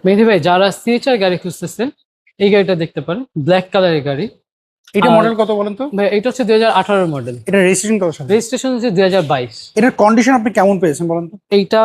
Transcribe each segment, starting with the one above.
মেহেদি ভাই, যারা সিএচআর গাড়ি খুঁজতেছেন এই গাড়িটা দেখতে পারেন, ব্ল্যাক কালারের গাড়ি। এটা আর মডেল কত বলেন তো? ভাই এটা হচ্ছে 2018 মডেল, এটা রেজিস্ট্রেশন কত সালে? রেজিস্ট্রেশন হচ্ছে 2022। এটার কন্ডিশন আপনি কেমন পেয়েছেন বলেন তো? এইটা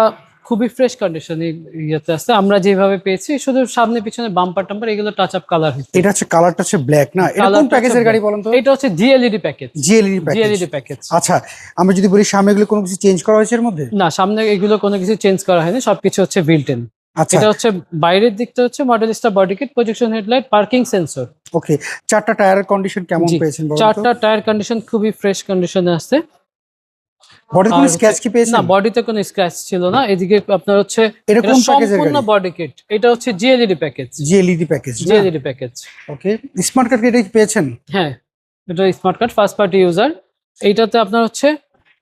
খুবই ফ্রেশ কন্ডিশনে ইয়েতে আছে, আমরা যেভাবে পেয়েছি। শুধু সামনে পিছনে বাম্পার টাম্পার এগুলো টাচ আপ কালার হয়েছে। এটা হচ্ছে কালারটা হচ্ছে ব্ল্যাক না? এটা কোন কালারটা প্যাকেজের হচ্ছে গাড়ি বলেন তো? এটা হচ্ছে জিএলইডি প্যাকেজ। জিএলইডি প্যাকেজ। জিএলইডি প্যাকেজ। আচ্ছা, আমরা যদি বলি সামনে এগুলো কোনো কিছু চেঞ্জ করা হয়েছে এর মধ্যে? না, সামনে এগুলো কোনো কিছু চেঞ্জ করা হয়নি, সবকিছু হচ্ছে বিল্ট ইন। আচ্ছা, এটা হচ্ছে বাইরের দিকটা হচ্ছে model star body kit, projection headlight, parking sensor. Okay. চারটা টায়ারের কন্ডিশন কেমন জি, পেয়েছেন বলেন তো? চারটা টায়ার কন্ডিশন খুবই ফ্রেশ কন্ডিশনে আছে। বডির আর কোনো হচ্ছে- স্ক্র্যাচ কি পেয়েছেন? না, বডিতে কোনো স্ক্র্যাচ ছিল না। এদিকে আপনার হচ্ছে এটা এটা কোন প্যাকেজের সম্পূর্ণ গাড়ি? Body kit. এটা হচ্ছে জিএলইডি প্যাকেজ। জিএলইডি প্যাকেজ। জিএলইডি প্যাকেজ। ওকে। স্মার্ট কার্ড এটা কি পেয়েছেন? হ্যাঁ, এটা smart card, first party user. এইটাতে আপনার হচ্ছে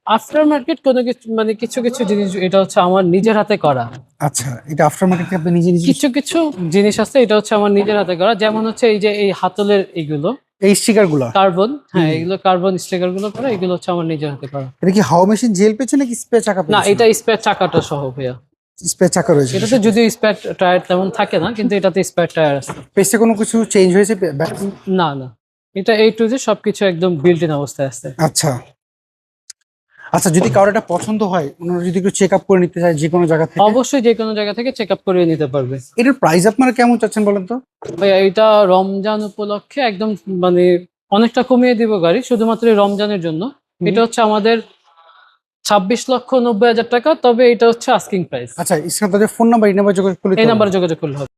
আফটার মার্কেট কোনো কিছু, মানে কিছু কিছু জিনিস এটা হচ্ছে আমার নিজের হাতে করা। আচ্ছা, এটা আফটার মার্কেট আপনি নিজে নিজে কিছু কিছু জিনিস আছে এটা হচ্ছে আমার নিজের হাতে করা, যেমন হচ্ছে এই যে এই হাতলের এইগুলো এই স্টিকার গুলো? কার্বন, হ্যাঁ এগুলো কার্বন স্টিকার গুলো করা, এগুলো হচ্ছে আমার নিজের হাতে করা। এটা কি হাওয়া মেশিন জেল পেয়েছেন নাকি স্পেয়ার চাকা না, পেয়েছেন? এটা স্পেয়ার চাকাটা সহ ভাইয়া। স্পেয়ার চাকা রয়েছে। এটাতে যদিও স্পেয়ার টায়ার তেমন থাকে না, কিন্তু এটাতে স্পেয়ার টায়ার আছে। পেছনে কোনো কিছু চেঞ্জ হয়েছে? না না, এটা এই টু যে সবকিছু একদম বিল্ট ইন অবস্থায় আছে। আচ্ছা আচ্ছা, যদি কারোর এটা পছন্দ হয়, ওনারা যদি একটু চেক আপ করে নিতে চায় যে কোনো জায়গা থেকে, অবশ্যই যে কোনো জায়গা থেকে চেক আপ করিয়ে নিতে পারবে। এটার প্রাইস আপনারা কেমন চাচ্ছেন বলেন তো? ভাইয়া এটা রমজান উপলক্ষে একদম মানে অনেকটা কমিয়ে দিব গাড়ি, শুধুমাত্র এই রমজানের জন্য। এটা হচ্ছে আমাদের 26,90,000 টাকা, তবে এটা হচ্ছে আস্কিং প্রাইস। আচ্ছা, স্ক্রিনে তাদের ফোন নাম্বার, এই নাম্বার যোগাযোগ করলে এই নাম্বারে যোগাযোগ করলে হবে।